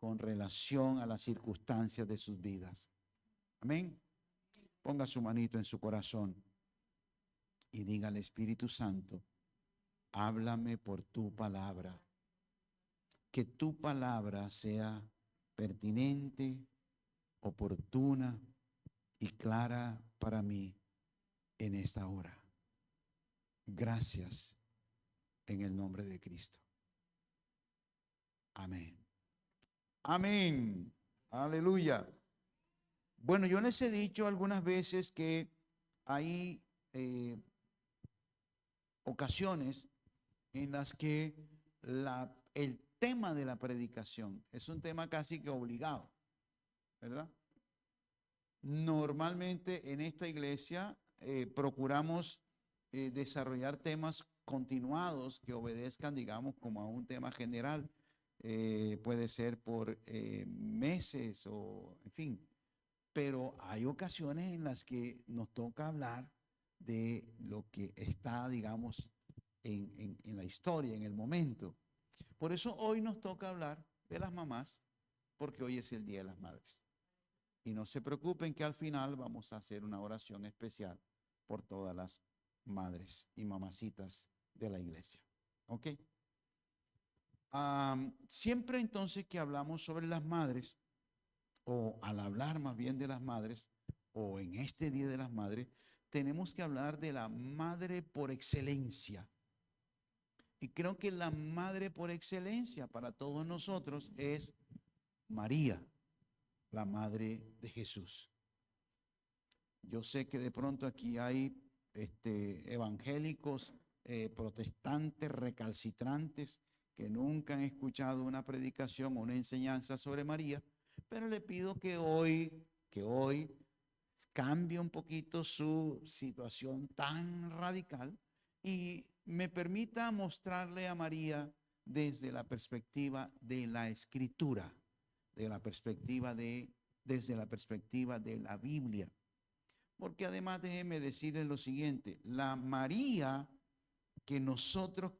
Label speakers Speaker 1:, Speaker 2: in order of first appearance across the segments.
Speaker 1: con relación a las circunstancias de sus vidas. Amén. Ponga su manito en su corazón y diga al Espíritu Santo, háblame por tu palabra. Que tu palabra sea pertinente, oportuna y clara para mí en esta hora. Gracias en el nombre de Cristo. Amén. Amén. Aleluya. Bueno, yo les he dicho algunas veces que hay ocasiones en las que el tema de la predicación es un tema casi que obligado, ¿verdad? Normalmente en esta iglesia procuramos desarrollar temas continuados que obedezcan, digamos, como a un tema general. Puede ser por meses o, en fin. Pero hay ocasiones en las que nos toca hablar de lo que está, digamos, en la historia, en el momento. Por eso hoy nos toca hablar de las mamás, porque hoy es el Día de las Madres. Y no se preocupen que al final vamos a hacer una oración especial por todas las madres y mamacitas de la iglesia. ¿Ok? Siempre entonces que hablamos sobre las madres, o al hablar más bien de las madres, o en este Día de las Madres, tenemos que hablar de la madre por excelencia. Y creo que la madre por excelencia para todos nosotros es María, la madre de Jesús. Yo sé que de pronto aquí hay evangélicos, protestantes, recalcitrantes, que nunca han escuchado una predicación o una enseñanza sobre María, pero le pido que hoy cambie un poquito su situación tan radical y me permita mostrarle a María desde la perspectiva de la Escritura, desde la perspectiva de la Biblia. Porque además déjeme decirles lo siguiente, la María que nosotros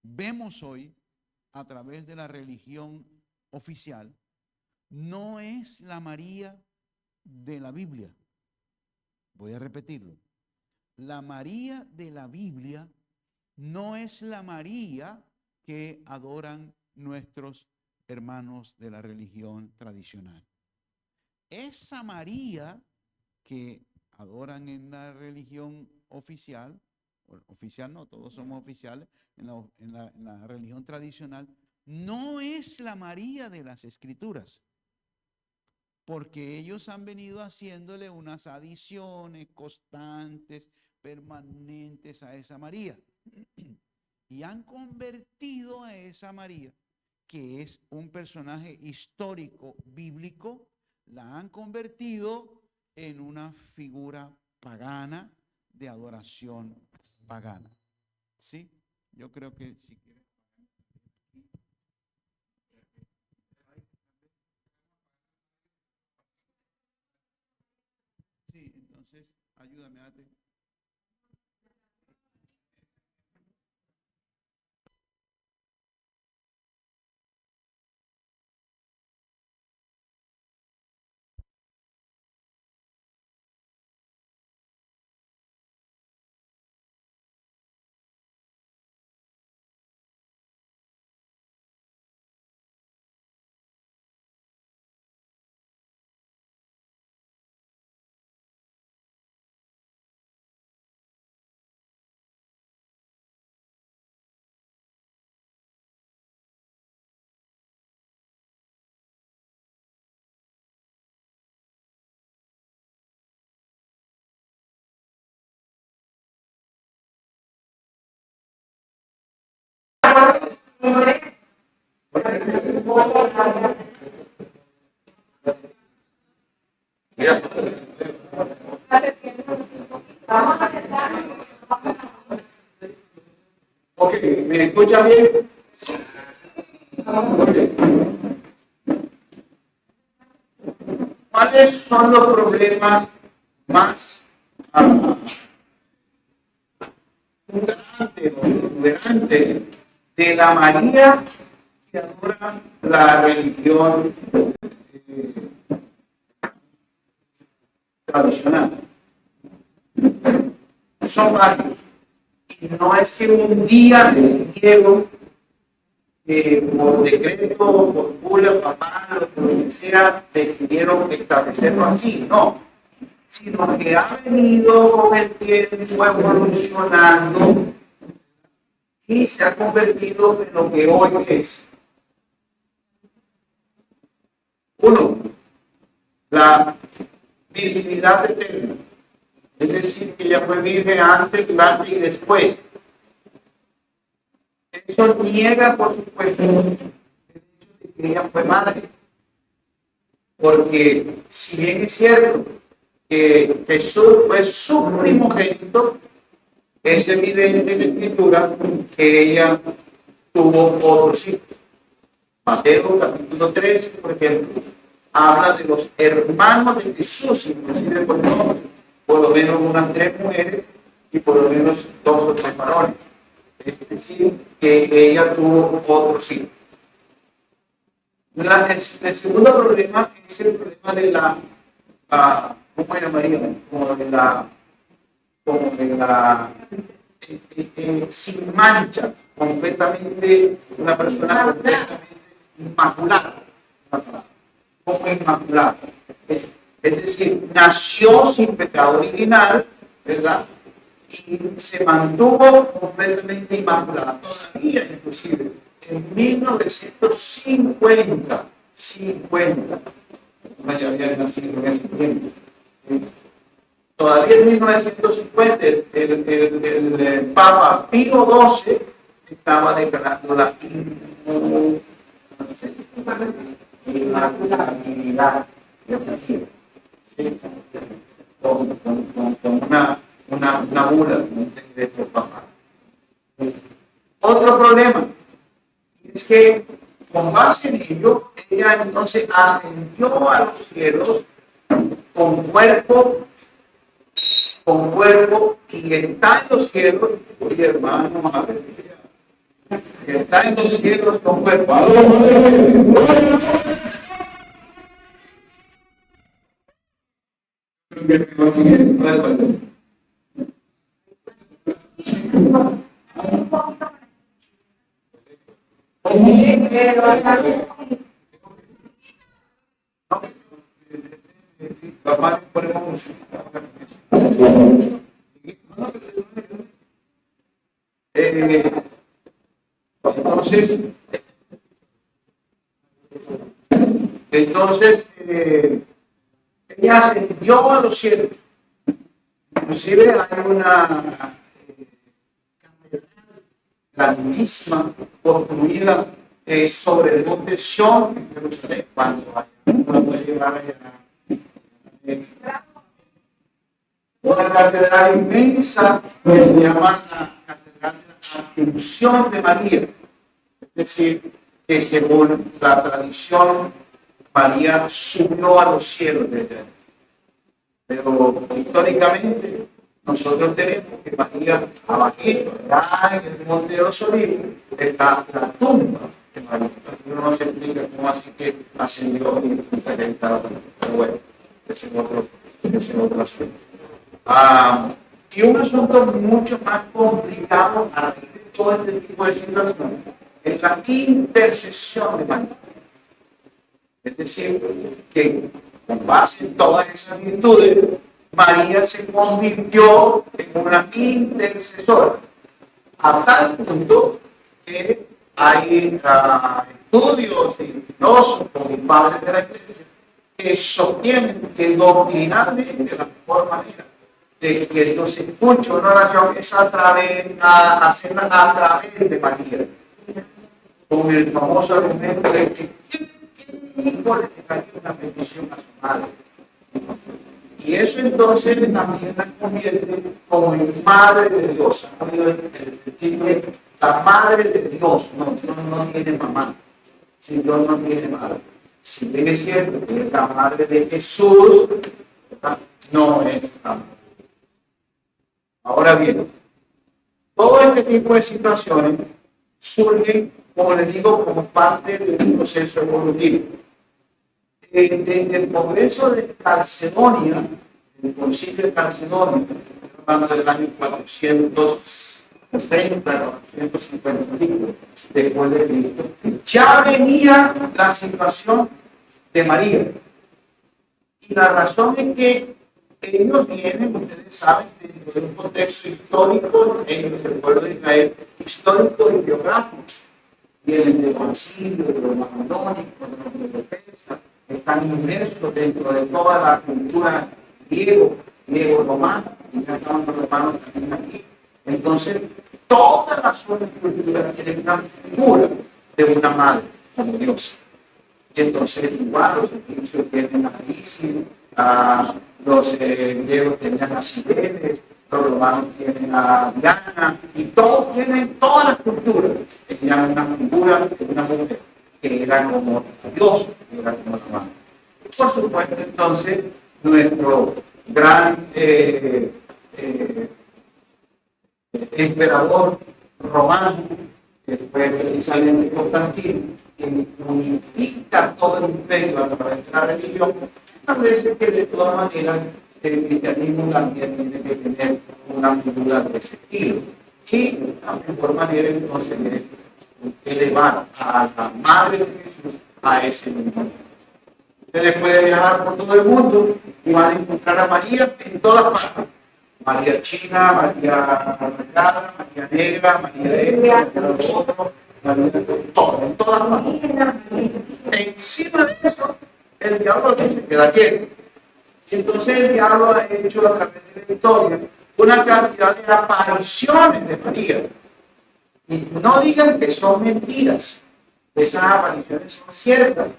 Speaker 1: vemos hoy a través de la religión oficial no es la María de la Biblia. Voy a repetirlo. La María de la Biblia no es la María que adoran nuestros hermanos de la religión tradicional. Esa María que adoran en la religión oficial no, todos somos oficiales, en la religión tradicional, no es la María de las Escrituras, porque ellos han venido haciéndole unas adiciones constantes, permanentes a esa María, y han convertido a esa María, que es un personaje histórico bíblico, la han convertido en una figura pagana de adoración pagana. ¿Sí? Yo creo que si quieres. Sí, entonces ayúdame a ti. Ok, ¿me escucha bien? ¿Cuáles son los problemas más grandes de la María que adoran la religión tradicional. Son varios. Y no es que un día decidieron por decreto, por bula, papá, lo que sea, decidieron establecerlo así, no. Sino que ha venido con el tiempo evolucionando y se ha convertido en lo que hoy es. Uno, la virginidad eterna. Es decir, que ella fue virgen antes, durante y después. Eso niega, por supuesto, el hecho de que ella fue madre. Porque si bien es cierto que Jesús fue su primogénito, es evidente en la Escritura que ella tuvo otros hijos. Mateo capítulo 13, por ejemplo, habla de los hermanos de Jesús, inclusive por nombre, por lo menos unas 3 mujeres y por lo menos 2 o 3 varones. Es decir, que ella tuvo otros hijos. El segundo problema es el problema de la, ¿cómo llamaríamos? Como de la sin mancha, completamente, una persona completamente inmaculada, como inmaculada. Es decir, nació sin pecado original, ¿verdad? Y se mantuvo completamente inmaculada, todavía inclusive en 1950, no, ya había nacido en ese tiempo. Todavía en 1950 el Papa Pío XII estaba declarando la inmaculabilidad, con una bula, un decreto papal. Otro problema es que con base en ello, ella entonces ascendió a los cielos con cuerpo y está en los cielos. Oye, hermano, madre mía, está en los cielos con cuerpo. Entonces, ella ascendió a los cielos. Inclusive hay una grandísima construida sobre el monte Sion en Jerusalén, cuando uno puede llegar allá. Una catedral inmensa que se llama la Catedral de la Asunción de María. Es decir, que según la tradición, María subió a los cielos de ella. Pero históricamente nosotros tenemos que María, abajito, allá en el monte de los Olivos, está la tumba de María. Uno no se explica cómo así que ascendió y estaba. Pero bueno, ese es otro asunto. Y un asunto mucho más complicado a raíz de todo este tipo de situaciones es la intercesión de María. Es decir, que con base en todas esas virtudes, María se convirtió en una intercesora, a tal punto que hay estudios y filósofos y padres de la Iglesia que sostienen que doctrinalmente la mejor manera de que Dios escuche una oración es hacerla a través de María, con el famoso argumento de que hijo le dejaría una petición a su madre. Y eso entonces también la convierte como en madre de Dios. El título, la madre de Dios. No, Dios no tiene mamá. Si Dios no tiene madre. Si bien es cierto que es la madre de Jesús, no es la madre. Ahora bien, todo este tipo de situaciones surgen
Speaker 2: como les digo, como parte de un proceso evolutivo. Desde el Congreso de Calcedonia, el Concilio de Calcedonia, hablando del año 430, 450 después de Cristo, ya venía la situación de María. Y la razón es que ellos vienen, ustedes saben, dentro de un contexto histórico, ellos, el pueblo de Israel, histórico y geográfico. Vienen del concilio, de los babilónicos, de los persas, están inmersos dentro de toda la cultura griego-romana, y ya estaban los romanos también aquí. Entonces, todas las otras culturas tienen una figura de una madre como diosa. Y entonces, igual, los egipcios tienen a Isis, los griegos tenían a Cibeles, los romanos tienen a Diana, y todos tienen, todas las culturas tenían una figura de una mujer que era como Dios, que era como la madre. Y por supuesto, entonces, nuestro gran emperador romano, que fue precisamente Constantino, que unifica todo el imperio a través de la religión, establece que de todas maneras el cristianismo también tiene que tener una figura de ese estilo. Y la mejor manera entonces es elevar a la Madre de Jesús a ese nivel. Ustedes pueden viajar por todo el mundo y van a encontrar a María en todas partes. María China, María Arreglada, María Negra, María de María de otro, María de todo, en todas partes. Encima de eso, el diablo dice que la quiere. Y entonces el diablo ha hecho a través de la historia una cantidad de apariciones de María. Y no digan que son mentiras, esas apariciones son ciertas,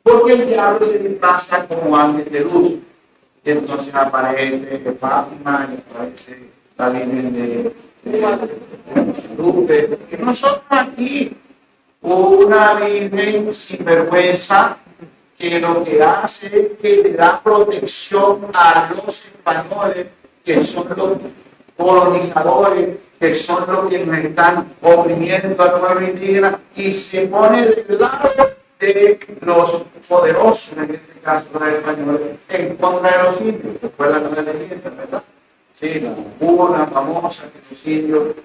Speaker 2: porque el diablo se disfraza como ángel de luz. Y entonces aparece Fátima, y aparece la Virgen de Lupe. Y nosotros aquí, una Virgen sinvergüenza, que lo que hace es que le da protección a los españoles, que son los colonizadores, que son los que nos están oprimiendo al pueblo indígena, y se pone del lado de los poderosos, en este caso los españoles, en contra de los indios. ¿Recuerdan la leyenda, verdad? Sí, la una famosa que los indios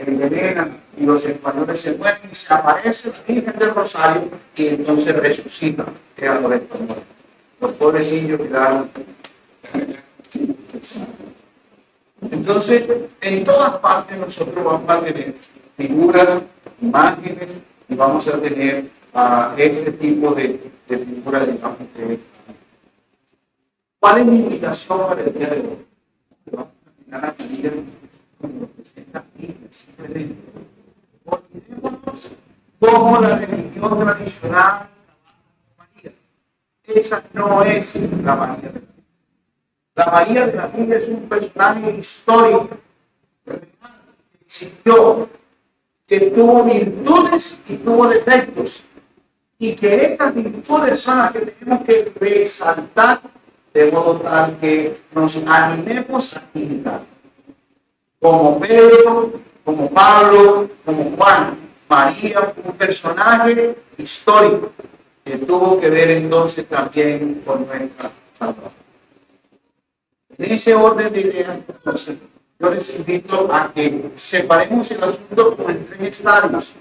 Speaker 2: envenenan y los españoles se mueren y se aparece la Virgen del Rosario y entonces resucita, que eran los españoles. Los pobres indios quedaron. Entonces, en todas partes nosotros vamos a tener figuras, imágenes y vamos a tener este tipo de figuras, digamos, que... ¿Cuál es mi invitación para el día de hoy? Vamos a terminar a María como lo presenta Biblia, simplemente. Olvidémonos cómo la religión tradicional María. Esa no es la María de la Biblia. La María de la Biblia es un personaje histórico que existió, que tuvo virtudes y tuvo defectos, y que estas virtudes son las que tenemos que resaltar de modo tal que nos animemos a imitar. Como Pedro, como Pablo, como Juan, María fue un personaje histórico que tuvo que ver entonces también con nuestra salvación. En ese orden de ideas, entonces, yo les invito a que separemos el asunto como en 3 estadios.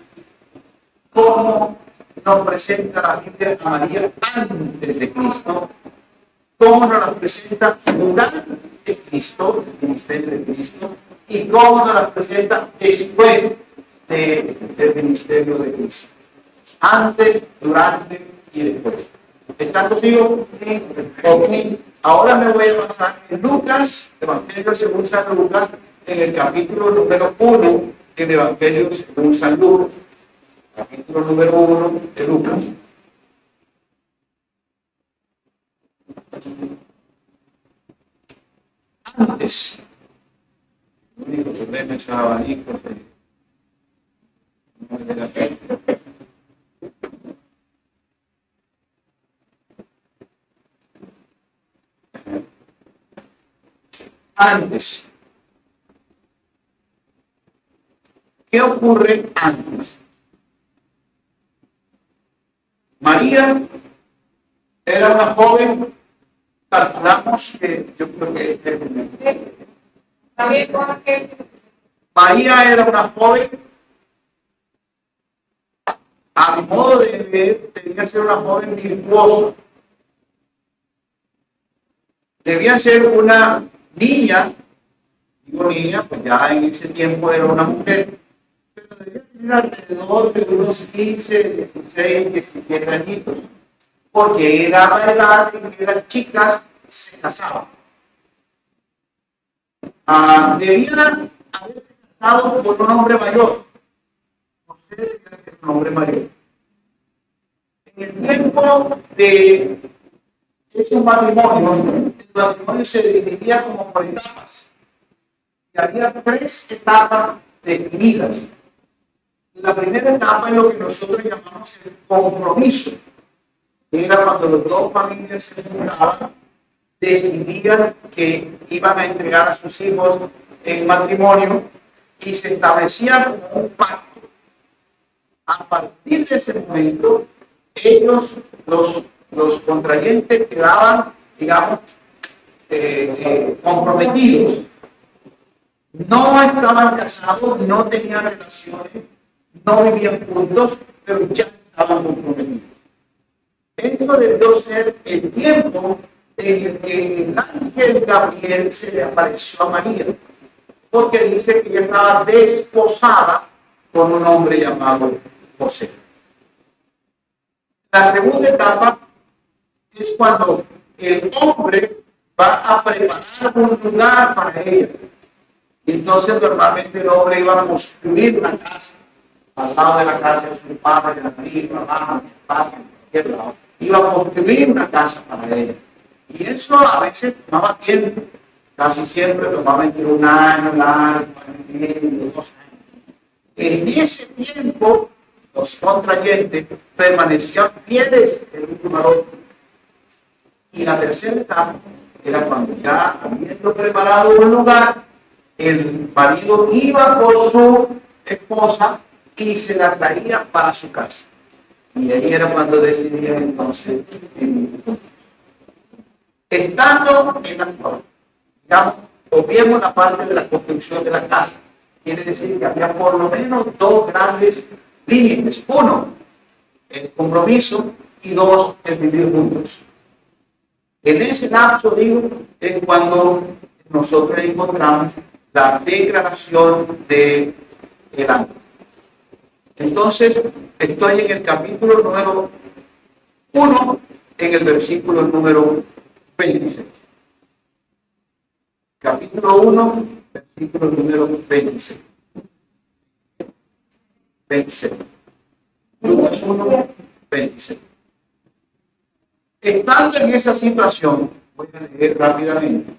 Speaker 2: ¿Cómo nos presenta la Biblia a María antes de Cristo? ¿Cómo nos la presenta durante Cristo, el ministerio de Cristo? ¿Y cómo nos la presenta después del ministerio de Cristo? Antes, durante y después. ¿Están conmigo? Ok. Ahora me voy a basar en Lucas, Evangelio según San Lucas, en el capítulo número 1 del Evangelio según San Lucas. Capítulo número 1 de Lucas. Antes, el único problema es el abanico de la pena. Antes. ¿Qué ocurre antes? María era una joven, calculamos que yo creo que María era una joven, a mi modo de ver, tenía que ser una joven virtuosa. Debía ser una niña, digo niña, pues ya en ese tiempo era una mujer, pero debía tener alrededor de unos 15, 16, 17 añitos, porque era la edad en que las chicas se casaban. Debía haberse casado con un hombre mayor. Ustedes debían ser un hombre mayor. En el tiempo de ese matrimonio, el matrimonio se dividía como por etapas. Y había 3 etapas definidas. La primera etapa es lo que nosotros llamamos el compromiso. Era cuando los 2 familias se juntaban, decidían que iban a entregar a sus hijos en matrimonio y se establecía como un pacto. A partir de ese momento, ellos, los contrayentes, quedaban, digamos, comprometidos. No estaban casados, no tenían relaciones, no vivían juntos, pero ya estaban comprometidos. Esto debió ser el tiempo en el que el ángel Gabriel se le apareció a María, porque dice que ella estaba desposada con un hombre llamado José. La segunda etapa es cuando el hombre va a preparar un lugar para ella. Y entonces normalmente el hombre iba a construir una casa al lado de la casa de su padre, de la prima, abajo, en el patio, en cualquier lado. Iba a construir una casa para ella. Y eso a veces tomaba tiempo. Casi siempre tomaba entre un año, largo, 2 años. En ese tiempo, los contrayentes permanecían fieles el uno al otro. Y la tercera etapa era cuando ya habiendo preparado un lugar, el marido iba por su esposa y se la traía para su casa. Y ahí era cuando decidían entonces vivir juntos. Estando en la flor, digamos, obviemos la parte de la construcción de la casa. Quiere decir que había por lo menos 2 grandes límites. 1, el compromiso, y 2, el vivir juntos. En ese lapso, digo, es cuando nosotros encontramos la declaración del ángel. Entonces, estoy en el capítulo número 1, en el versículo número 26. Capítulo 1, versículo número 26. 26. Lucas 1, 26. Estando en esa situación, voy a leer rápidamente,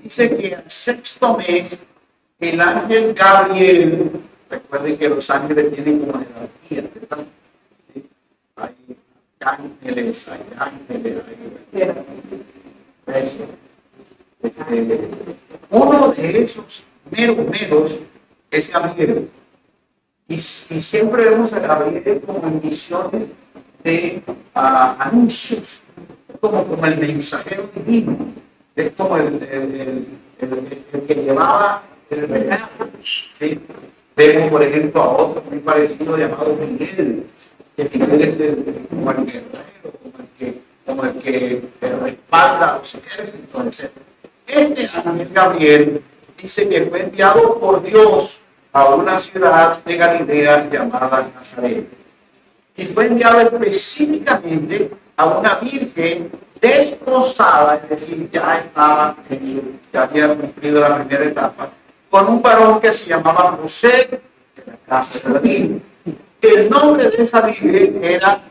Speaker 2: dice que al 6º mes, el ángel Gabriel, recuerden que los ángeles tienen como jerarquía, ¿verdad? ¿Sí? Hay ángeles, uno de esos meros es Gabriel. Y siempre vemos a Gabriel como en misiones de anuncios, como el mensajero divino, es como el que llevaba el regalo. ¿Sí? Vemos, por ejemplo, a otro muy parecido llamado Miguel, que Miguel es como el guerrero, como el que respalda a los ejércitos, etc. Este ángel Gabriel dice que fue enviado por Dios a una ciudad de Galilea llamada Nazaret. Y fue enviado específicamente a una virgen desposada, es decir, ya había cumplido la primera etapa, con un varón que se llamaba José, de la casa de David. El nombre de esa virgen era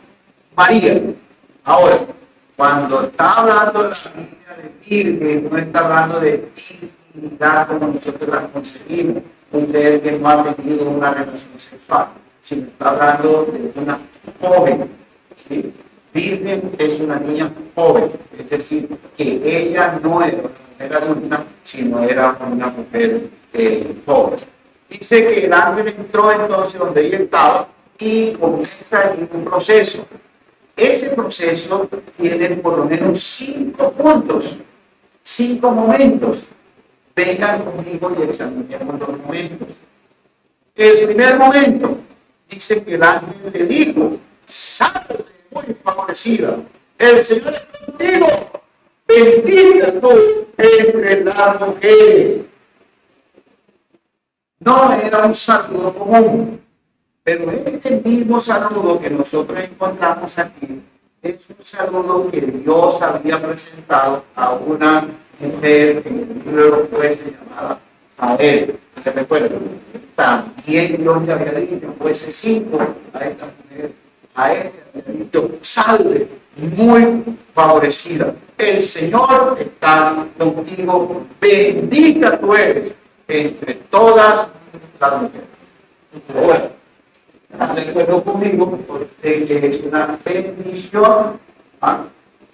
Speaker 2: María. Ahora, cuando está hablando la Biblia de virgen, no está hablando de virginidad como nosotros la concebimos, un ser que no ha tenido una relación sexual, sino está hablando de una joven. ¿Sí? Virgen es una niña joven, es decir, que ella no era una mujer adulta, sino era una mujer joven. Dice que el ángel entró entonces donde ella estaba y comienza ahí un proceso. Ese proceso tiene por lo menos 5 puntos, 5 momentos. Vengan conmigo y examinemos los momentos. El primer momento dice que el ángel le dijo: salte muy favorecida, el Señor es contigo, bendita tú entre las mujeres. No era un saludo común, pero este mismo saludo que nosotros encontramos aquí es un saludo que Dios había presentado a una mujer en el libro de los jueces llamada Jael. ¿Se recuerdan? También Dios le había dicho, jueces 5, a esta mujer, a él le había dicho: salve muy favorecida, el Señor está contigo, bendita tú eres entre todas las mujeres. Ahora, ¿están de acuerdo conmigo? Porque es una bendición.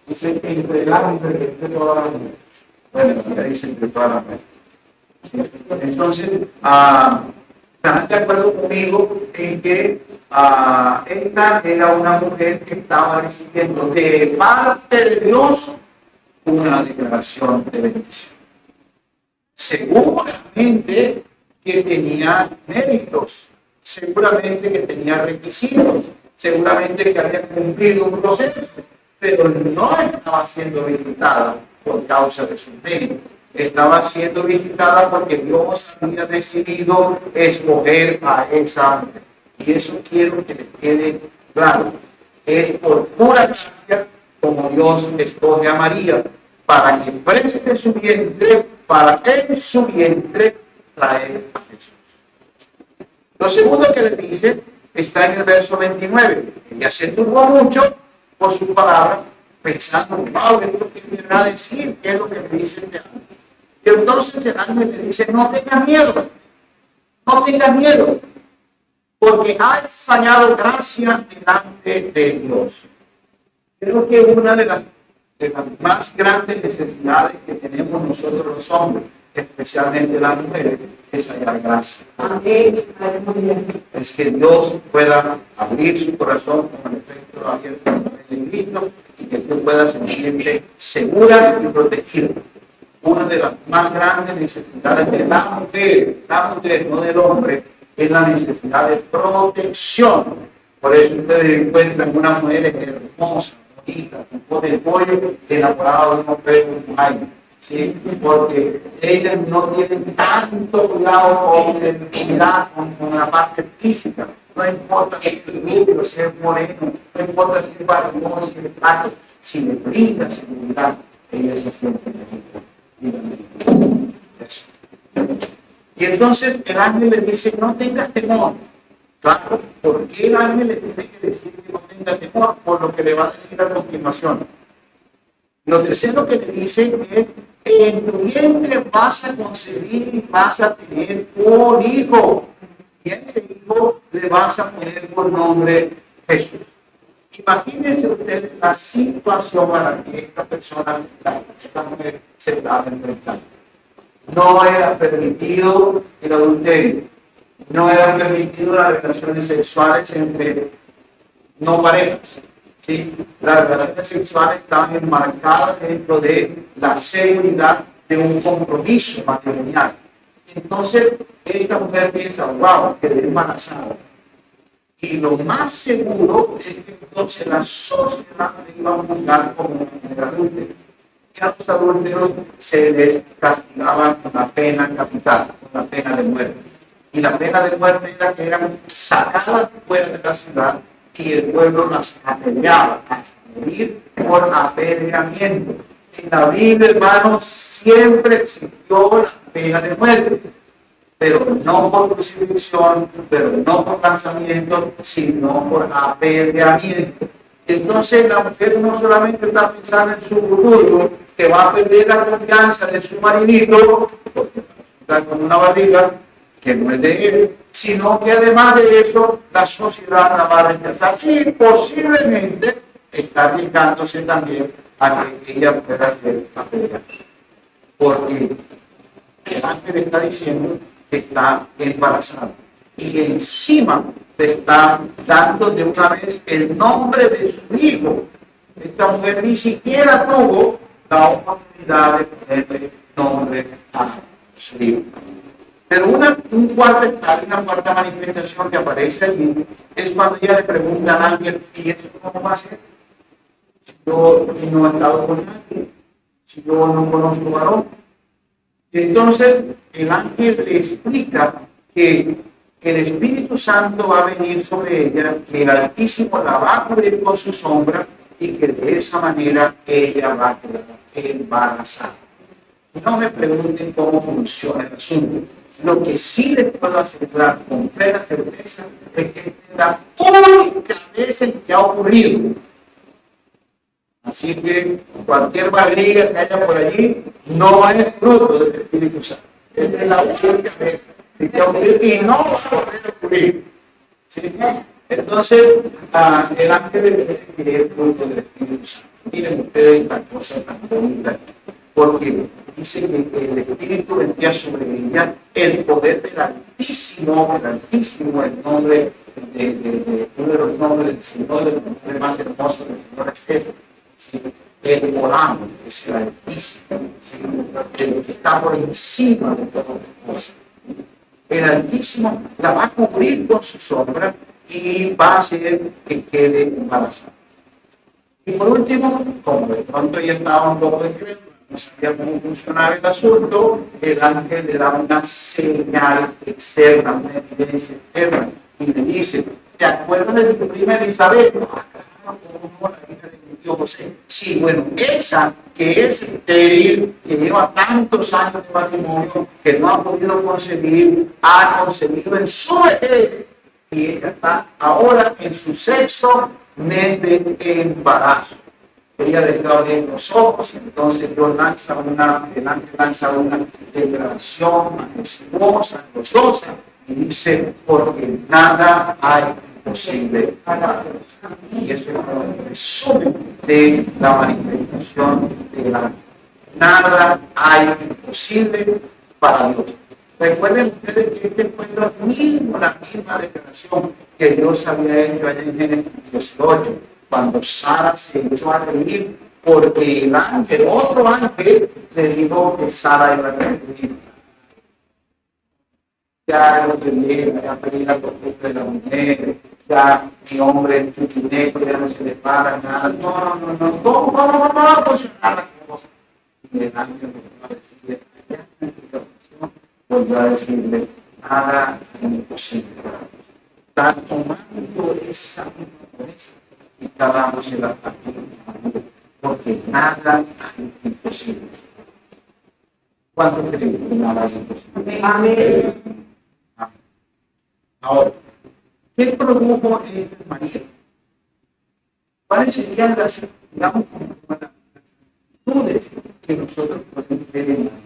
Speaker 2: Dice entre las mujeres, entre todas las mujeres. Bueno, ya dice entre todas las mujeres. ¿Sí? Entonces, ¿están de acuerdo conmigo en que esta era una mujer que estaba recibiendo de parte de Dios una declaración de bendición? Seguramente que tenía méritos, seguramente que tenía requisitos, seguramente que había cumplido un proceso, pero no estaba siendo visitada por causa de sus méritos. Estaba siendo visitada porque Dios había decidido escoger a esa mujer. Y eso quiero que les quede claro. Es por pura gracia como Dios escoge a María, para que preste su vientre, para en su vientre traer a Jesús. Lo segundo que le dice está en el verso 29. Ella se turbó mucho por su palabra, pensando: wow, esto que me va a decir, qué es lo que me dice este ángel. Y entonces el ángel le dice: no tenga miedo, no tenga miedo, porque has hallado gracia delante de Dios. Creo que una de las más grandes necesidades que tenemos nosotros los hombres, especialmente las mujeres, es hallar gracia. Es que Dios pueda abrir su corazón con el efecto abierto de Cristo y que tú puedas sentirte segura y protegida. Una de las más grandes necesidades de la mujer, no del hombre, es la necesidad de protección. Por eso ustedes encuentran una mujer hermosa, bonita, con el pollo enamorado de un hombre ¿sí? Porque ellas no tienen tanto cuidado con la parte física. No importa si es rubio, si es moreno, no importa si es barbón, si es flaco, si le brinda seguridad, ellas se sienten eso. Y entonces el ángel le dice: no tengas temor. Claro, ¿por qué el ángel le tiene que decir que no tenga temor? Por lo que le va a decir a continuación. Lo tercero que le dice es: en tu vientre vas a concebir y vas a tener un hijo. Y a ese hijo le vas a poner por nombre Jesús. Imagínense ustedes la situación a la que esta persona, esta mujer, se estaba enfrentando. No era permitido el adulterio, no eran permitidas las relaciones sexuales entre no parejas. ¿Sí? Las relaciones sexuales estaban enmarcadas dentro de la seguridad de un compromiso matrimonial. Entonces, esta mujer piensa: wow, quedé embarazada. Y lo más seguro es que entonces la sociedad le iba a juzgar como una mujer adúltera. Y a los adúlteros se les castigaba con la pena capital, con la pena de muerte. Y la pena de muerte era que eran sacadas fuera de la ciudad y el pueblo las apedreaba hasta morir por apedreamiento. En la Biblia, hermanos, siempre existió la pena de muerte, pero no por crucifixión, pero no por lanzamiento, sino por apedreamiento. Entonces la mujer no solamente está pensando en su futuro, que va a perder la confianza de su maridito, porque está con una barriga que no es de él, sino que además de eso, la sociedad la va a rechazar y posiblemente está arriesgándose también a que ella pueda ser apedreada. Porque el ángel está diciendo que está embarazada. Y encima le está dando de una vez el nombre de su hijo. Esta mujer ni siquiera tuvo la oportunidad de ponerle nombre a su hijo. Pero un cuarto detalle, una cuarta manifestación que aparece allí es cuando ella le pregunta al ángel: ¿y eso cómo va a ser? Si yo no he estado con nadie, si yo no conozco varón. Entonces el ángel le explica que el Espíritu Santo va a venir sobre ella, que el Altísimo la va a cubrir con su sombra y que de esa manera ella va a quedar embarazada. No me pregunten cómo funciona el asunto. Lo que sí les puedo asegurar con plena certeza es que es la única vez en que ha ocurrido. Así que cualquier barriga que haya por allí no es fruto del Espíritu Santo. Es la única vez que ha ocurrido y no va a volver a ocurrir. ¿Sí? Entonces, el ángel le dice que es fruto del Espíritu Santo. Miren ustedes esta cosa tan bonita, porque dice que el Espíritu vendría sobre ella, el poder del Altísimo, el nombre de uno de los nombres del Señor, de los nombres más hermosos del Señor es este, ¿sí? El Olam, que es el Altísimo, ¿sí? El que está por encima de todas las cosas. El Altísimo la va a cubrir con su sombra y va a hacer que quede embarazada. Y por último, como de pronto ya estaba un poco incrédulo, no sabía cómo funcionaba el asunto, el ángel le da una señal externa, una evidencia externa, y le dice: ¿te acuerdas de tu prima Elizabeth? ¿Cómo la hija de mi tío José? Sí, bueno, esa que es estéril, que lleva tantos años de matrimonio, que no ha podido concebir, ha concebido en su vejez, y ella está ahora en su sexto mes de embarazo. Ella le está abriendo los ojos y entonces el ángel lanza una declaración majestuosa, gloriosa, y dice: porque nada hay imposible para Dios. Y eso es el resumen de la manifestación del ángel. Nada hay imposible para Dios. Recuerden ustedes que este fue la misma declaración que Dios había hecho allá en Génesis 18, cuando Sara se echó a reír porque el ángel, otro ángel, le dijo que Sara iba a reír. Ya lo tenía, ya pedí la costumbre de la mujer, ya mi hombre, el chuchineco, ya no se le para nada. No, ¿cómo va a funcionar la cosa? Y el ángel volvió a decirle: ya, volvió a decirle: nada imposible. Está tomando esa promesa y está dándose la partida, porque nada hay imposible. ¿Cuánto creen que nada es imposible? Amén. Ahora, ¿qué produjo en María? ¿Cuáles serían las, digamos, las actitudes que nosotros podemos ver en María?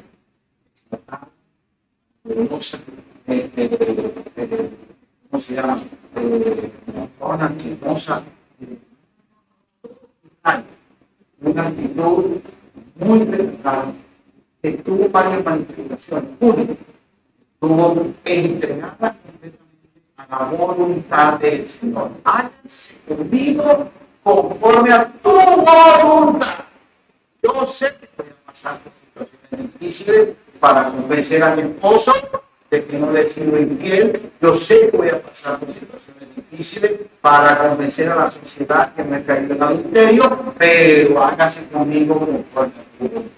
Speaker 2: ¿Cómo se llama? Hermosa. Una actitud muy preparada, que tuvo varias manifestaciones. Una, estuvo entregada completamente a la voluntad del Señor. Háganse conmigo conforme a tu voluntad. Yo sé que voy a pasar por situaciones difíciles para convencer a mi esposo de que no le he sido infiel. Yo sé que voy a pasar por situaciones difíciles para convencer a la sociedad que me he caído en adulterio, pero hágase conmigo conforme a tu voluntad.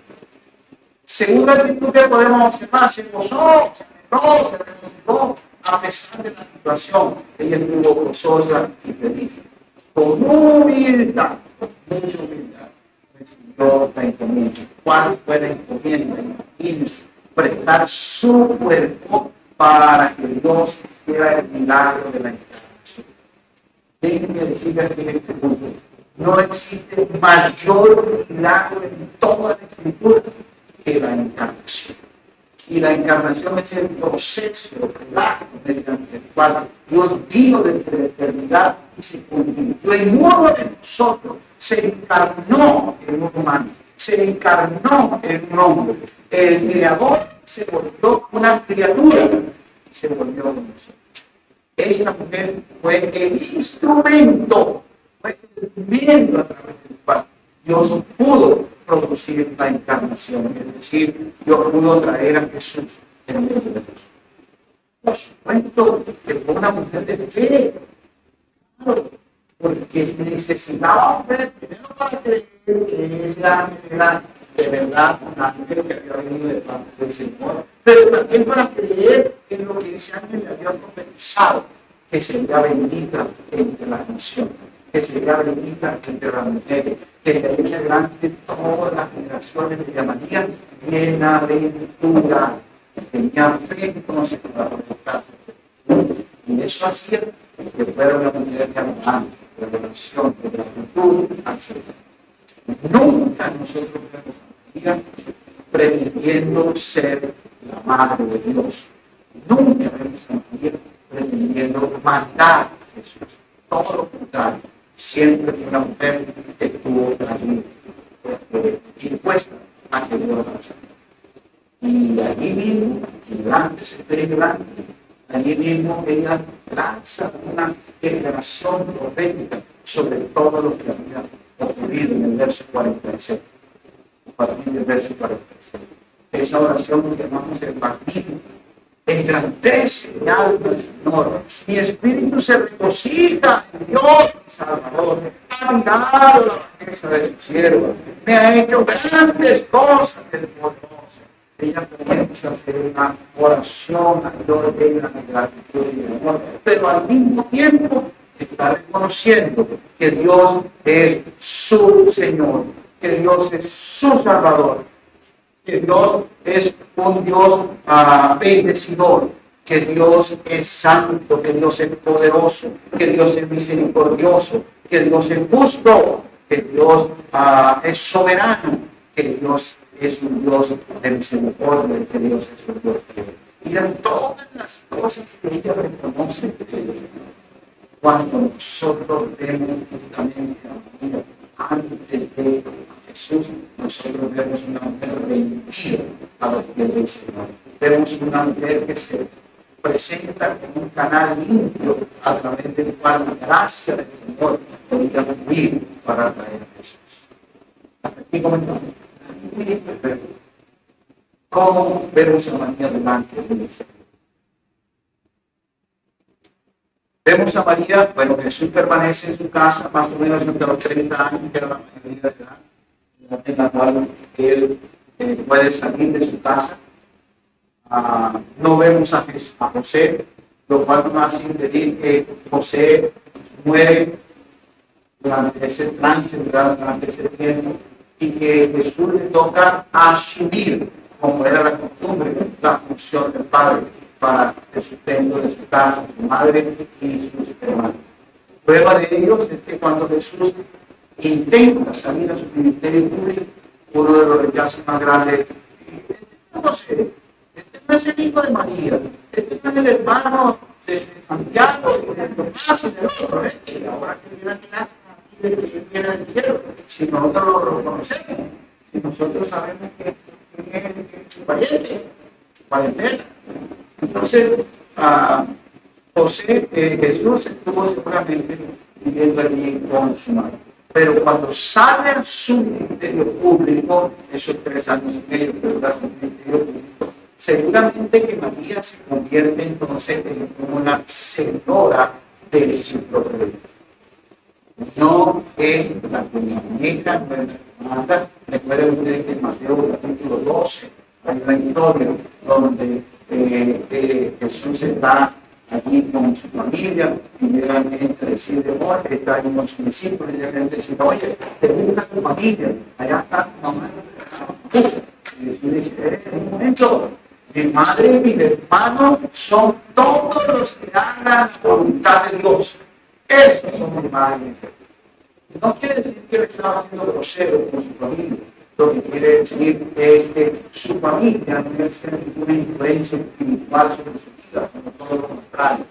Speaker 2: Segunda actitud que podemos observar: se gozó, se alegró, se regocijó a pesar de la situación. Ella estuvo gozosa y feliz. Con humildad, con mucha humildad, recibió la encomienda. ¿Cuál fue la encomienda? Imagínense, prestar su cuerpo para que Dios hiciera el milagro de la encarnación. Déjenme decirles aquí en este punto: no existe mayor milagro en toda la Escritura que la encarnación. Y la encarnación es el proceso, el acto mediante el cual Dios vino desde la eternidad y se convirtió en uno de nosotros, se encarnó en un humano, se encarnó en un hombre. El Creador se volvió una criatura y se volvió un nosotros. Esta mujer fue el instrumento, fue el medio a través del cual Dios pudo producir la encarnación, es decir, Dios pudo traer a Jesús en medio de nosotros. Por supuesto que fue una mujer de fe, claro, porque necesitaba ver primero para creer que ese ángel era de verdad un ángel que había venido de parte del Señor, pero también para creer en lo que ese ángel le había profetizado, que sería bendita entre las naciones, que sería bendita entre las mujeres, que de ella delante todas las generaciones le llamarían bienaventurada. Tenía fe como se podía profetizar. Y eso hacía que fuera una mujer de amor, de relación, de gratitud al Señor. Nunca nosotros vemos a María pretendiendo ser la madre de Dios. Nunca vemos a María pretendiendo mandar a Jesús. Todo lo contrario, siempre fue una mujer que estuvo traída, dispuesta a que Dios la usara. Y allí mismo, delante se ve delante, allí mismo ella lanza una declaración profética sobre todo lo que había ocurrido en el verso 46. A partir del verso 46. Esa oración que llamamos el magnífico. Engrandece mi alma, Señor. Mi espíritu se regocija en Dios, mi Salvador. Ha mirado la bajeza de su sierva. Me ha hecho grandes cosas del poderoso. Ella comienza a hacer una oración a Dios llena de gratitud y de amor, pero al mismo tiempo está reconociendo que Dios es su Señor, que Dios es su Salvador, que Dios es un Dios bendecidor, que Dios es santo, que Dios es poderoso, que Dios es misericordioso, que Dios es justo, que Dios es soberano, que Dios es un Dios de misericordia, que Dios es un Dios de... Miren todas las cosas que ella reconoce de Dios. Cuando nosotros vemos justamente a María antes de Jesús, nosotros vemos una mujer rendida a los pies del Señor. Vemos una mujer que se presenta como un canal limpio a través del cual la gracia del Señor podía fluir para traer a Jesús. Hasta aquí comentamos. ¿Cómo vemos a María delante del Señor? Vemos a María, bueno, Jesús permanece en su casa más o menos hasta los 30 años, que era la mayoría de edad, en la cual él puede salir de su casa. No vemos a José, lo cual nos hace impedir que José muere durante ese trance, durante ese tiempo, y que Jesús le toca asumir, como era la costumbre, la función del Padre para el sustento de su casa, su madre y sus hermanos. Prueba de ello es que cuando Jesús intenta salir a su ministerio público, uno de los rechazos más grandes, no sé, este no es el hijo de María, este no es el hermano de Santiago, de Tomás y de otro, y ahora que viene a tirar aquí de viene del cielo, si nosotros lo reconocemos, si nosotros sabemos que es su pariente, parentela. Entonces, Jesús estuvo seguramente viviendo allí con su madre. Pero cuando sale a su ministerio público, esos 3 años y medio que dura su ministerio público, seguramente que María se convierte entonces en una señora de su propio vida. No es la que maneja, no es la que manda. Recuerden ustedes que en Mateo capítulo 12 hay una historia donde Jesús está allí con su familia y llega gente a decirle, oye, está ahí con sus discípulos y llega gente a decirle, oye, te busca tu familia, allá está tu mamá. Y Jesús dice, un momento, mi madre y mis hermanos son todos los que hagan la voluntad de Dios. Esos son mis madres y mis hermanos. No quiere decir que él estaba haciendo grosero con su familia. Lo que quiere decir es que su familia no debe ser ninguna influencia espiritual sobre su vida, sino todo lo contrario.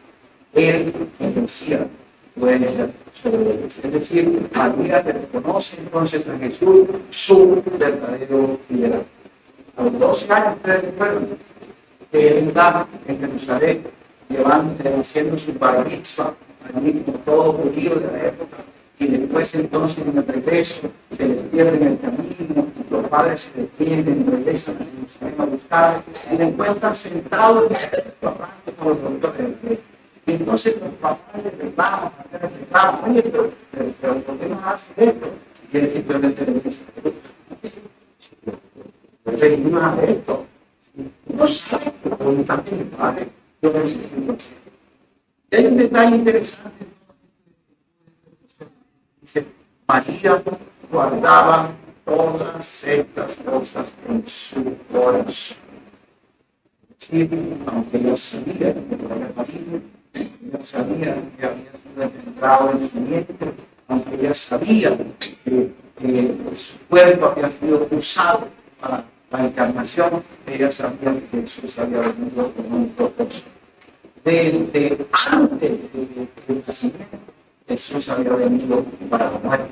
Speaker 2: Él ejercía influencia sobre ellos. Es decir, María reconoce entonces a Jesús su verdadero liderazgo. A los 12 años, ustedes recuerdan que él está en Jerusalén haciendo su bar mitzvah, allí como todo judío de la época, y después entonces en el regreso se les pierde en el camino, los padres se detienen, regresan a Jerusalén a buscar, y le encuentran sentado en el papá con los doctores. Y entonces los papás le reclaman, oye, pero ¿por qué no hace esto? Y él simplemente le dice, pues venimos a esto. No sabe que la voluntad de mi padre, yo necesito. Y hay un detalle interesante. Dice, María guardaba todas estas cosas en su corazón. Sí, aunque ella sabía que no había parido, ella sabía que había sido engendrado en su vientre, aunque ella sabía que su cuerpo había sido usado para la encarnación, ella sabía que Jesús había venido con un propósito. Desde antes del nacimiento, Jesús había venido para la muerte,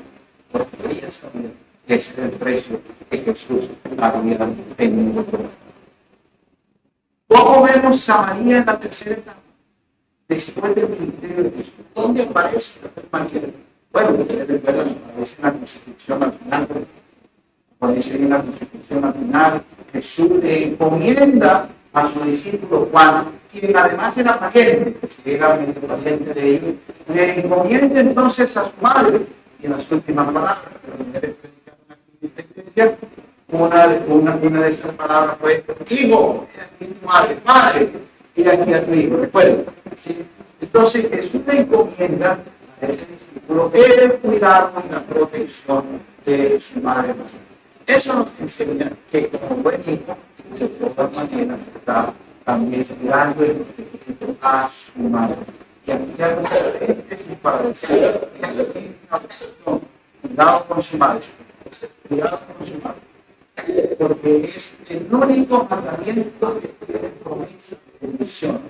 Speaker 2: porque ella sabía que ese era el precio que Jesús había tenido por nosotros. ¿Cómo vemos a María en la tercera etapa? Después del ministerio de Jesús. ¿Dónde aparece María? Bueno, ustedes recuerdan, aparece en la crucifixión al final. Aparece en la crucifixión al final. Jesús le encomienda a su discípulo Juan, quien además era pariente, era medio pariente de ellos, le encomienda entonces a su madre, y en las últimas palabras, una de esas palabras fue, hijo, y tu madre, padre, y aquí a tu hijo, recuerda. ¿Sí? Entonces Jesús le encomienda a ese discípulo el cuidado y la protección de su madre. Eso nos enseña que como buen hijo, de todas maneras, está también cuidando y protegiendo a su madre. Y aquí hay un paréntesis para decir, cuidado con su madre, cuidado con su madre. Porque es el único mandamiento que tiene promesa de bendición.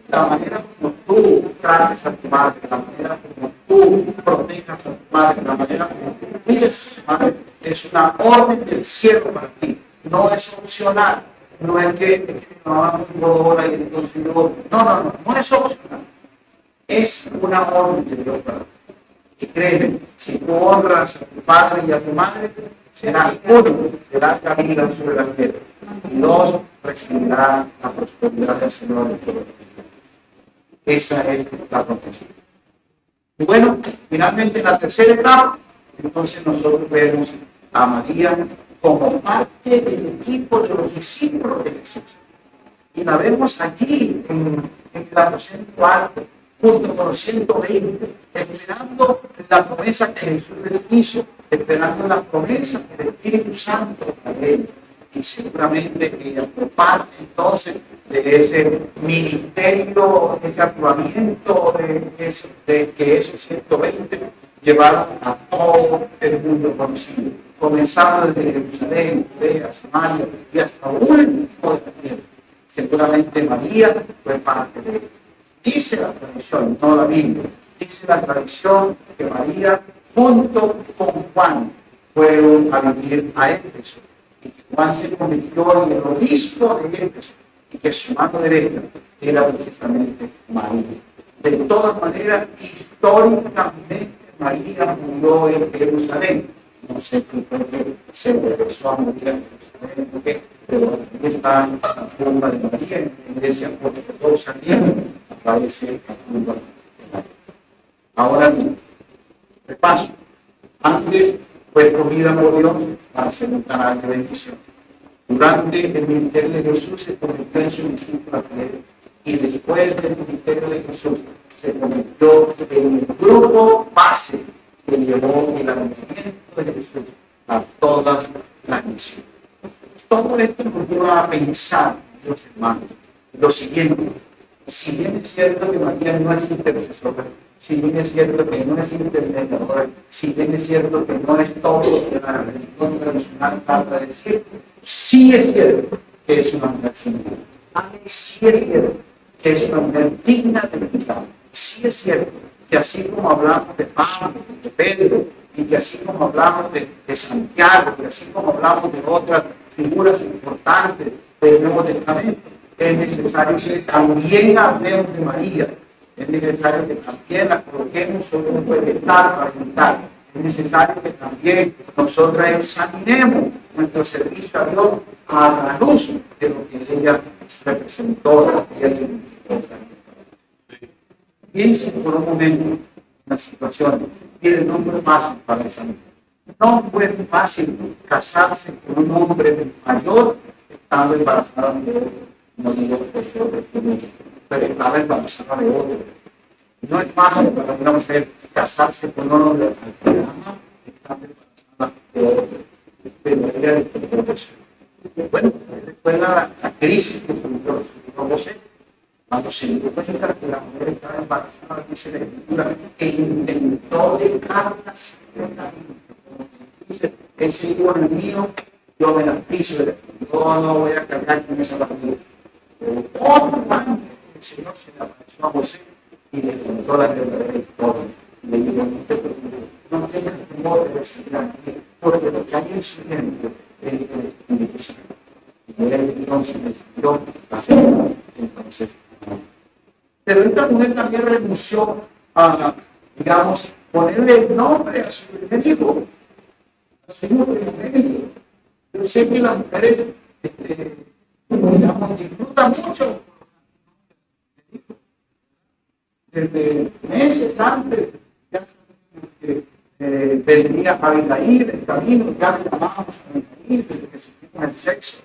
Speaker 2: La manera como tú trates a tu madre, la manera como tú protejas a tu madre, la manera como tú cuides a tu madre, es una orden del cielo para ti. No es opcional. No es que no hagamos hora y entonces luego. No es opcional. Es una orden de Dios para ti. Y créeme, si tú honras a tu padre y a tu madre, serás uno, serás cabida sobre la tierra. Y dos, recibirás la prosperidad del Señor en todo el tiempo. Esa es la profecía. Y bueno, finalmente en la tercera etapa, entonces nosotros vemos a María como parte del equipo de los discípulos de Jesús. Y la vemos allí en el aposento alto, junto con los 120, esperando la promesa que Jesús les hizo, esperando la promesa del Espíritu Santo a ellos. Y seguramente ella fue parte entonces de ese ministerio, ese avivamiento de que esos 120 llevaron a todo el mundo conocido, comenzando desde Jerusalén, Judea, Samaria y hasta un último de la tierra. Seguramente María fue parte de él. Dice la tradición, no la Biblia, dice la tradición que María junto con Juan fueron a vivir a Éfeso y que Juan se convirtió en el obispo de Éfeso y que su mano derecha era precisamente María. De todas maneras, históricamente María murió en Jerusalén. No sé si fue que se regresó a morir en Jerusalén, porque pero aquí está la tumba de María en la iglesia ortodoxa griega, aparece la tumba de María. Ahora bien, repaso. Antes fue escogida por Dios para ser un canal de bendición. Durante el ministerio de Jesús se convirtió en su discípula fiel y después del ministerio de Jesús se convirtió en el grupo base que llevó el arrepentimiento de Jesús a todas las misiones. Todo esto nos lleva a pensar, los hermanos, lo siguiente: si bien es cierto que María no es intercesora, si bien es cierto que no es intermediadora, si bien es cierto que no es todo lo que la religión tradicional trata de decir, sí es cierto que es una mujer singular. Sí es cierto que es una mujer digna de imitar. Sí es cierto que así como hablamos de Pablo, de Pedro, y que así como hablamos de Santiago, y así como hablamos de otras figuras importantes del Nuevo Testamento, es necesario que también hablemos de María, es necesario que también la coloquemos sobre un pedestal para imitar, es necesario que también nosotros examinemos nuestro servicio a Dios a la luz de lo que ella representó, lo que ella significó. Piensen por un momento la situación. Miren, no fue fácil para esa mujer. No fue fácil casarse con un hombre mayor estando embarazada de otro. No digo pero estaba embarazada de otro. No es fácil para una mujer casarse con un hombre que ama estando embarazada de otro. Pero ella le tocó eso. Bueno, después la crisis que sufrió José, cuando se dio cuenta que la mujer estaba embarazada, dice la Escritura, que intentó dejarla secretamente. Dice, ese hijo es mío, yo me la piso, yo no voy a cargar con esa barriga. Pero otro año el Señor se le apareció a José y le contó la verdadera historia. Y le dijo, no te preocupes, no tengas temor de recibir a ti, porque lo que hay en su mente es el Espíritu Santo. Y él entonces decidió hacer entonces. Pero esta mujer también renunció a, digamos, ponerle el nombre a su primer hijo, a su hijo primogénito. Yo sé que las mujeres, digamos, disfrutan mucho desde meses antes, ya sabemos que vendría Abigail el camino, ya le llamamos a Abigail desde que supimos el sexo.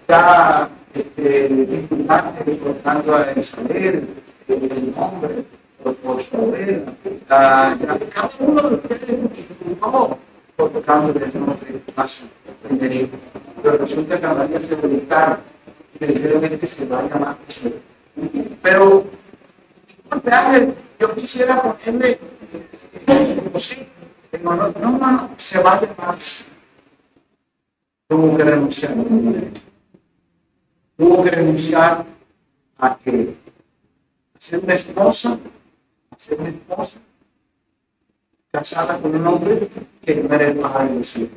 Speaker 2: Ya disfrutante recordando a Isabel, el nombre, por su abuela. Cada uno de ustedes disfrutó colocándole el nombre a su primer hijo. Pero resulta que María se dedica y realmente se va a llamar Jesús. Pero yo quisiera ponerle José, no, se va a llamar Jesús. Tuvo que renunciar. Tuvo que renunciar a ser una esposa, casada con un hombre que no era el padre de su hijo.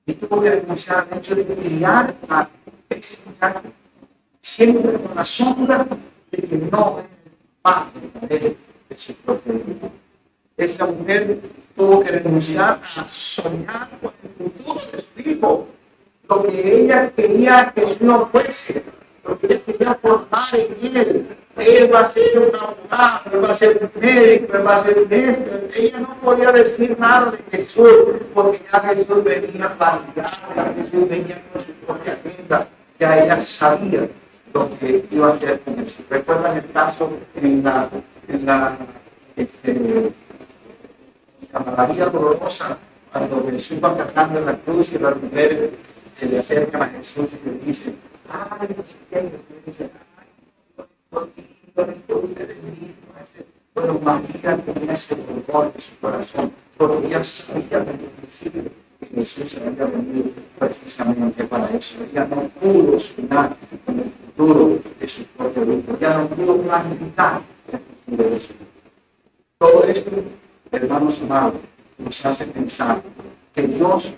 Speaker 2: Y tuvo que renunciar al hecho de criar a ese muchacho siempre con la sombra de que no era el padre de su propio hijo. Esta mujer tuvo que renunciar a soñar con el futuro de su hijo, lo que ella quería que su hijo fuese, lo que ella quería formar en él. Él va a ser un abogado, él va a ser un médico, él va a ser un esto. Ella no podía decir nada de Jesús, porque ya Jesús venía planeado, ya Jesús venía con su propia agenda, ya ella sabía lo que iba a hacer con Jesús. Recuerdan el caso en la María Dolorosa, cuando Jesús va cargando en la cruz y las mujeres se le acercan a Jesús y le dicen, ay, no sé qué, y le dicen, ay, bueno, María tenía ese dolor en su corazón, porque ella sabía desde el principio que Jesús había venido precisamente para eso. Ella no pudo soñar con el futuro de su propio hijo, ella no pudo planificar el futuro de su hijo. Todo esto, hermanos amados, nos hace pensar que Dios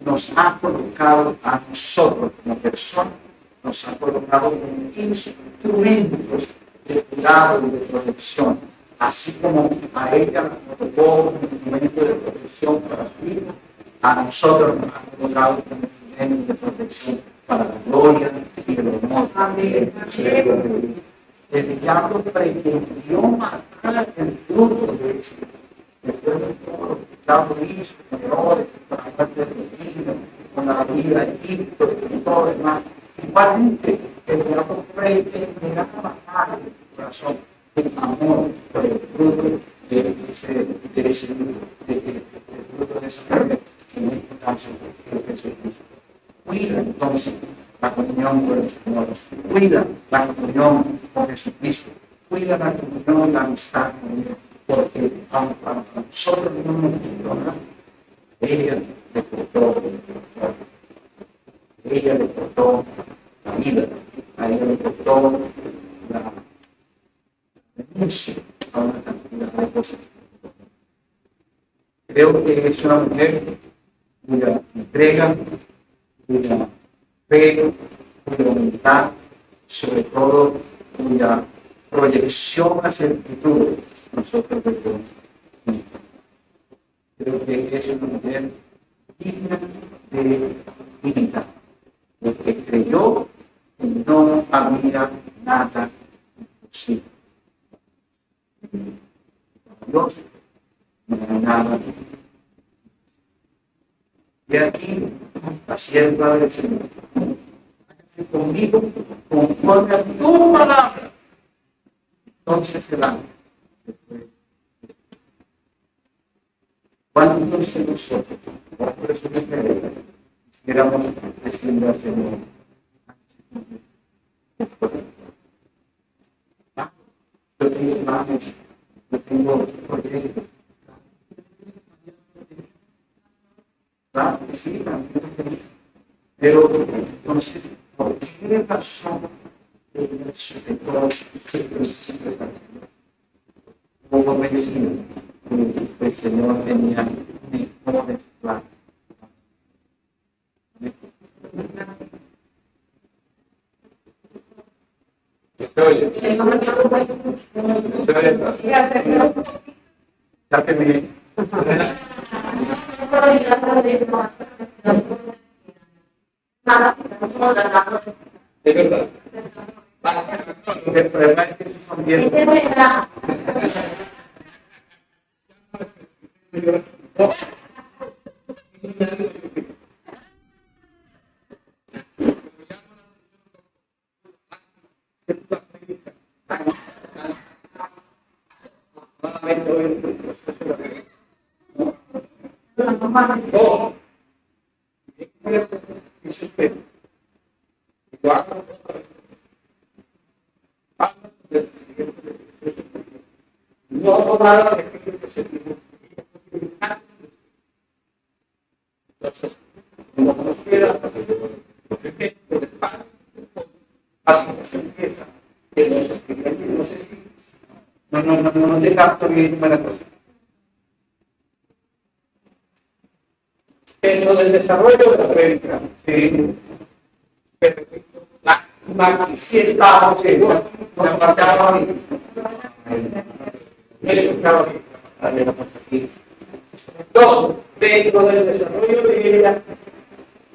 Speaker 2: nos ha colocado a nosotros como personas, nos ha colocado como instrumentos de cuidado y de protección, así como a ella nos colocó como instrumento de protección para su hijo, a nosotros nos ha colocado como instrumento de protección para la gloria y el honor. Amén. El diablo pretendió matar el fruto de ese. Después de todo lo que el diablo hizo con Herodes, con la muerte de los niños, con la vida de Egipto, y todo lo demás. Igualmente, el diablo pretenderá matar en tu corazón el amor por el fruto de ese libro, del fruto de esa mujer, que en este caso es Jesucristo. Cuida entonces la comunión con el Señor, cuida la comunión con Jesucristo, cuida la comunión y la amistad con Él, porque a nosotros no nos quitó nada. Ella le cortó la vida, a ella le cortó la renuncia a una cantidad de cosas. Creo que es una mujer cuya entrega, cuya fe, cuya humildad, sobre todo cuya proyección hacia el futuro, nosotros debemos imitar. Creo que es una mujer digna de imitar, porque creyó que no había nada imposible. Dios no hay nada. Y aquí la sierva del Señor. Hágase conmigo conforme a tu palabra. Entonces el ángel se fue. ¿Cuándo entonces nosotros, por eso me queremos, quisiéramos decirle al Señor? Yo tengo manos, yo tengo proyectos. Claro que sí, también. Pero entonces, ¿por qué razón de todos sus principios como vecino? El Señor tenía mejores planes. El problema es que son bien. No te capto bien para todo. En lo del desarrollo de la prédica, la quisiera la apartaba Entonces, dentro del desarrollo de ella,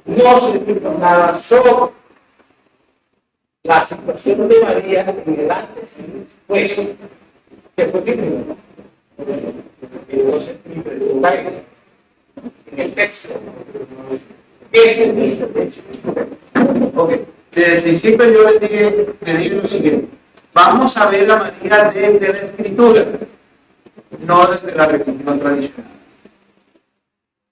Speaker 2: no se dijo nada sobre la situación de María en el antes y después, que fue primero. Entonces, en el texto, ¿qué se dice el texto? Okay. Desde el principio yo les dije lo siguiente: vamos a ver a María desde la Escritura, no desde la religión tradicional.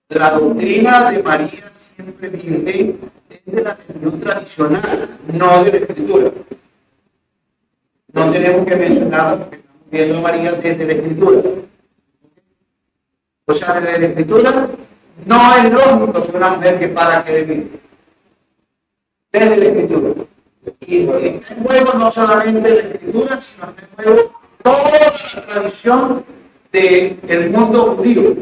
Speaker 2: La doctrina de María siempre viene desde la religión tradicional, no de la Escritura. No tenemos que mencionarlo porque estamos viendo a María desde la Escritura. O sea, desde la Escritura no es lógico que una mujer que para que vivir. Desde la Escritura. Y está en juego no solamente la Escritura, sino está en juego toda la tradición del mundo judío.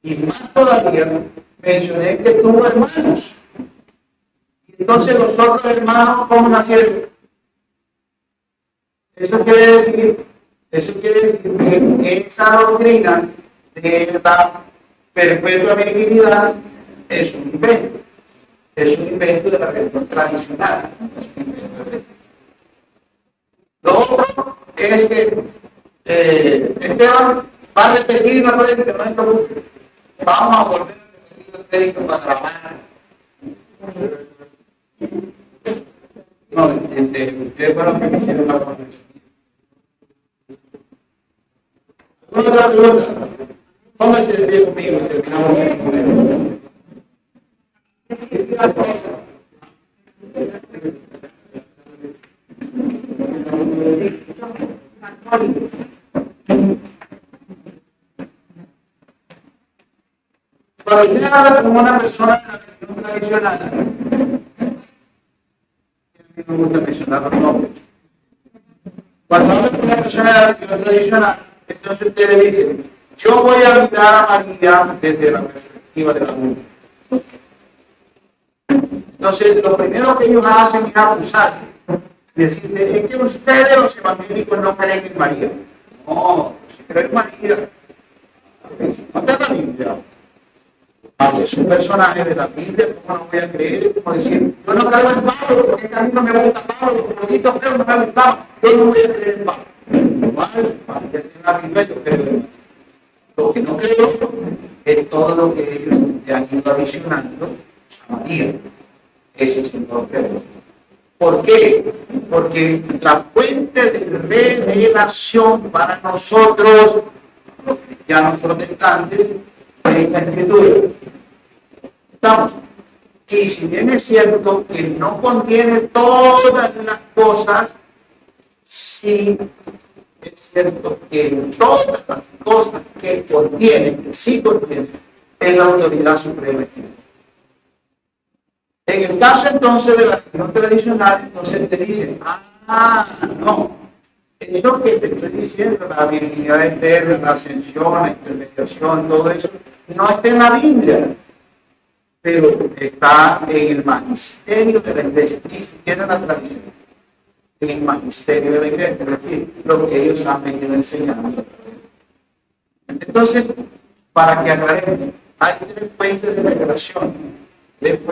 Speaker 2: Y más todavía, mencioné que tuvo hermanos. Y entonces los otros hermanos, ¿cómo nacieron? Eso quiere decir que esa doctrina de la perpetua virginidad es un invento. Es un invento de la religión tradicional. Lo otro es que Esteban va a repetir la prédica, no es preocupe. Vamos a volver a repetir el prédica para la mano. No, ustedes fueron los que hicieron la conversación. Otra pregunta. Pónganse de pie conmigo y terminamos con él. Cuando usted habla como una persona de la religión tradicional, a mí no me gusta mencionar los nombres. Cuando habla con una persona de la religión tradicional, entonces usted le dice: yo voy a mirar a María desde la perspectiva de la mujer. Entonces, lo primero que ellos hacen es acusar, decirle, es que ustedes los evangélicos no creen en María. No, si creen en María, no está en la Biblia. Es un personaje de la Biblia, ¿cómo no voy a creer? Como decir, yo no creo en Pablo, porque a mí no me gusta Pablo, los bonitos feos no me gustan, yo no voy a creer en Pablo. Igual, María tiene la Biblia, yo creo en ella. Lo que no creo es todo lo que ellos le han ido adicionando a María. Eso es lo que creo. ¿Por qué? Porque la fuente de revelación para nosotros, los cristianos protestantes, es la Escritura. ¿Estamos? Y si bien es cierto que no contiene todas las cosas, sí es cierto que todas las cosas que contiene, que sí contiene, es la autoridad suprema. En el caso entonces de la religión tradicional, entonces te dicen, no, eso que te estoy diciendo, la divinidad eterna, la ascensión, la intermediación, todo eso, no está en la Biblia, pero está en el magisterio de la iglesia, ni siquiera en la tradición, en el magisterio de la iglesia, es decir, lo que ellos han venido enseñando. Entonces, para que aclaremos, hay tres fuentes de revelación, desde el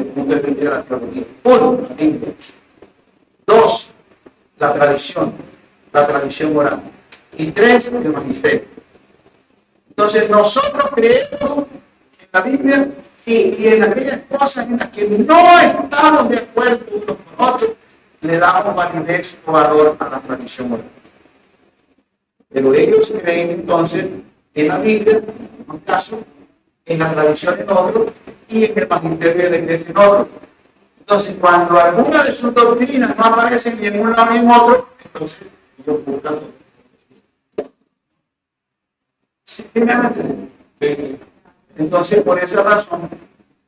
Speaker 2: punto de vista de la teología. Uno, la Biblia. Dos, la tradición oral. Y tres, el magisterio. Entonces, nosotros creemos en la Biblia, sí, y en aquellas cosas en las que no estamos de acuerdo unos con otros, le damos validez o valor a la tradición oral. Pero ellos creen entonces en la Biblia, en un caso, en la tradición en otro, y en el magisterio de la iglesia en otro. Entonces, cuando alguna de sus doctrinas no aparece ni en un lado ni en otro, entonces ellos buscan todo. ¿Sí me han entendido? Entonces, por esa razón,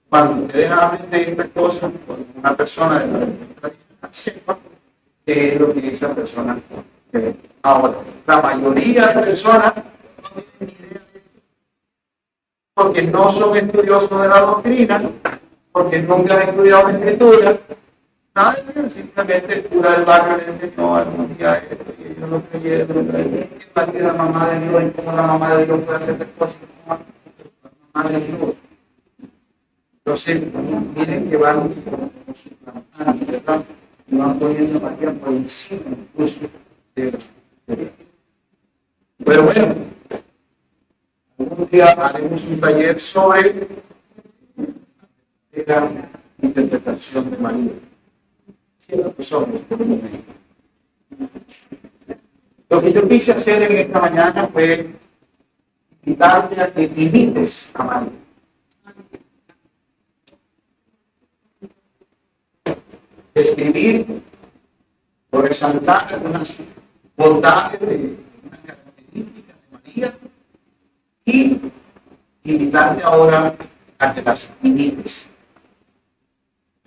Speaker 2: cuando ustedes hablen de estas cosas, con una persona de la tradición, sepa qué es lo que esa persona cree. Ahora, la mayoría de personas no tienen ni idea de esto, porque no son estudiosos de la doctrina, porque nunca han estudiado la escritura. Nada de eso, simplemente el cura del barrio le enseñó algún día esto y ellos lo creyeron. Esta que la mamá de Dios y cómo la mamá de Dios puede hacer estas cosas como la mamá de Dios. Entonces, miren que van suplantando, y van poniendo a María por encima incluso de la. Pero bueno, algún día haremos un taller sobre la interpretación de María. Lo que yo quise hacer en esta mañana fue invitarte a que imites a María. Describir o resaltar algunas bondades de una característica de María y invitarte ahora a que las imites.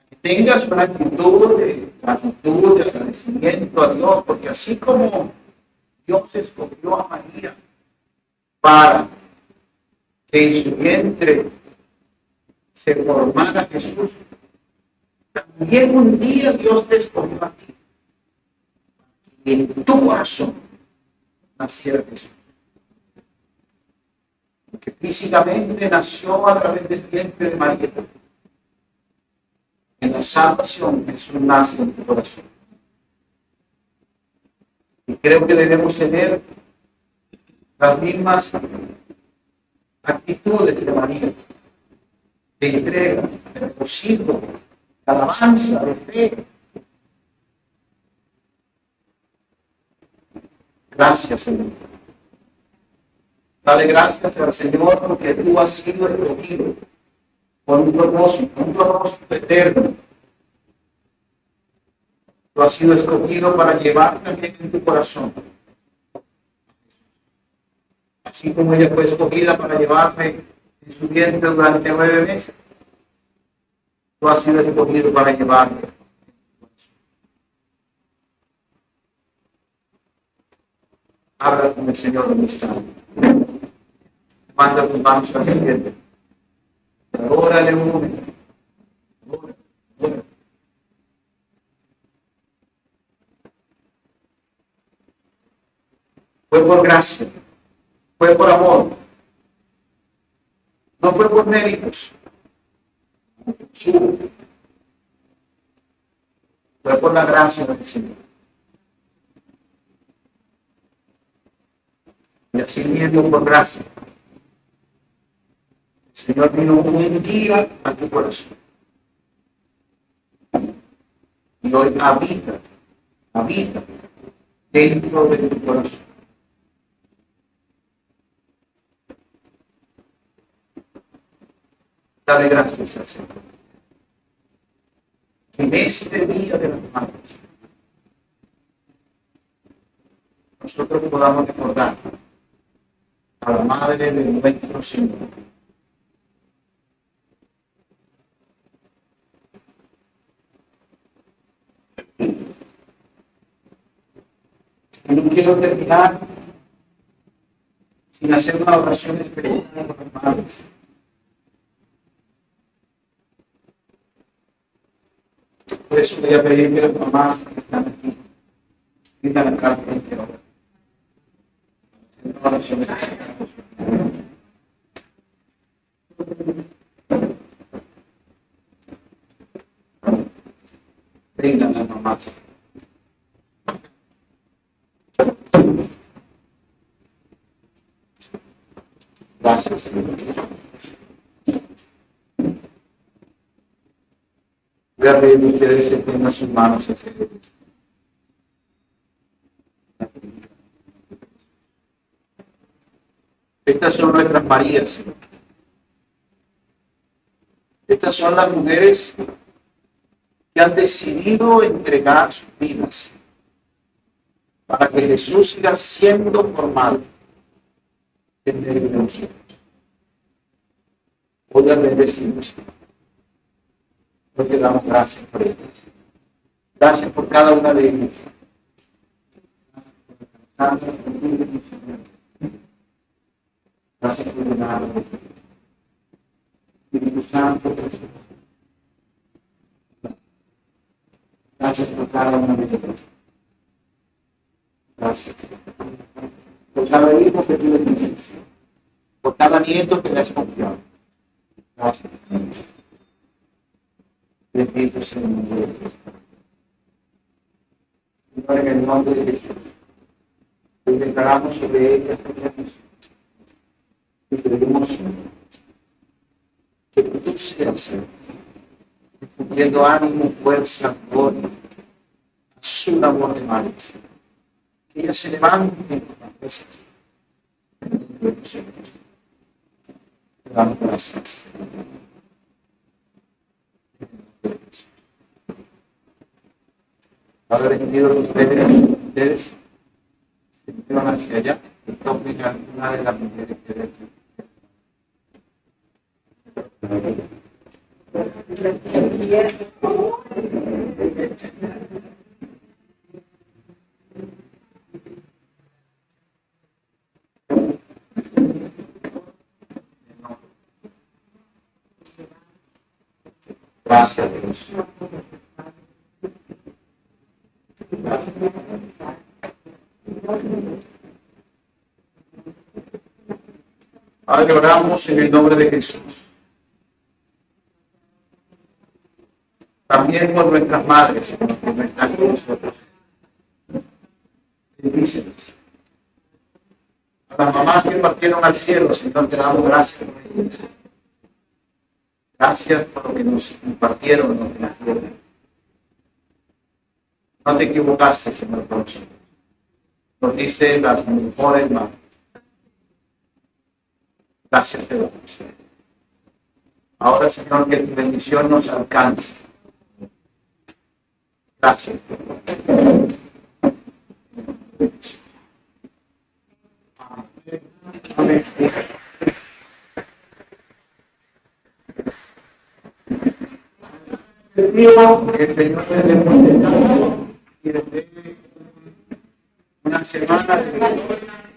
Speaker 2: Que tengas una actitud de gratitud, de agradecimiento a Dios, porque así como Dios escogió a María para que en su vientre se formara Jesús, también un día Dios te escogió a ti, y en tu corazón naciera Jesús. Porque físicamente nació a través del vientre de María. En la salvación Jesús nace en tu corazón. Y creo que debemos tener las mismas actitudes de María, de entrega, de regocijo, de alabanza, de fe. Gracias, Señor. Dale gracias al Señor porque tú has sido escogido con un propósito eterno. Tú has sido escogido para llevar también en tu corazón. Así como ella fue escogida para llevarme en su vientre durante 9 meses, tú has sido escogido para llevarme. Habla con el Señor donde está. Manda tus manos al cielo. Adórale un momento. por gracia, fue por amor, no fue por méritos, fue por la gracia del Señor. Y así mismo por gracia, el Señor vino un día a tu corazón. Y hoy habita dentro de tu corazón. Dale gracias al Señor. En este día de las madres, nosotros podamos recordar a la Madre de nuestro Señor. Y no quiero terminar sin hacer una oración especial por las madres. Por eso voy a pedir que las mamás que están aquí digan acá frente ahora. Hacer una oración especial. Brindan las mamás. Gracias, Señor. Voy a pedir que ustedes se tengan sus manos hacia Dios. Estas son nuestras Marías, Señor. Estas son las mujeres que han decidido entregar sus vidas para que Jesús siga siendo formado en medio de nosotros. Hoy las bendecimos. Hoy te damos gracias por ellas. Gracias por cada una de ellas. Gracias por llenarnos. Espíritu Santo, Jesús. Gracias por cada una de ellas. Gracias. Por cada hijo que tú le dices. Por cada nieto que le has confiado. Gracias. Bendito sea el nombre de Cristo. Señor, en el nombre de Jesús, te declaramos sobre ellas y pedimos, Señor, que tú seas, Señor, infundiendo ánimo, fuerza, gloria a su labor de madres. Que ellas se levanten con las veces en el nombre de nosotros. Te damos gracias. Padre bendito, ustedes se llevan hacia allá y toquen a una de las mujeres que dentro. Gracias, Dios. Ahora oramos en el nombre de Jesús. También por nuestras madres, Señor, que no están con nosotros. Bendícenos. A las mamás que partieron al cielo, Señor, te damos gracias por ellas. Gracias por lo que nos impartieron en la tierra. No te equivocaste, Señor, por nosotros. Nos dice las mejores madres. Gracias te damos, Señor. Ahora, Señor, que tu bendición nos alcance. Gracias. Amén. Digo que el Señor le dé y le dé una semana de gloria.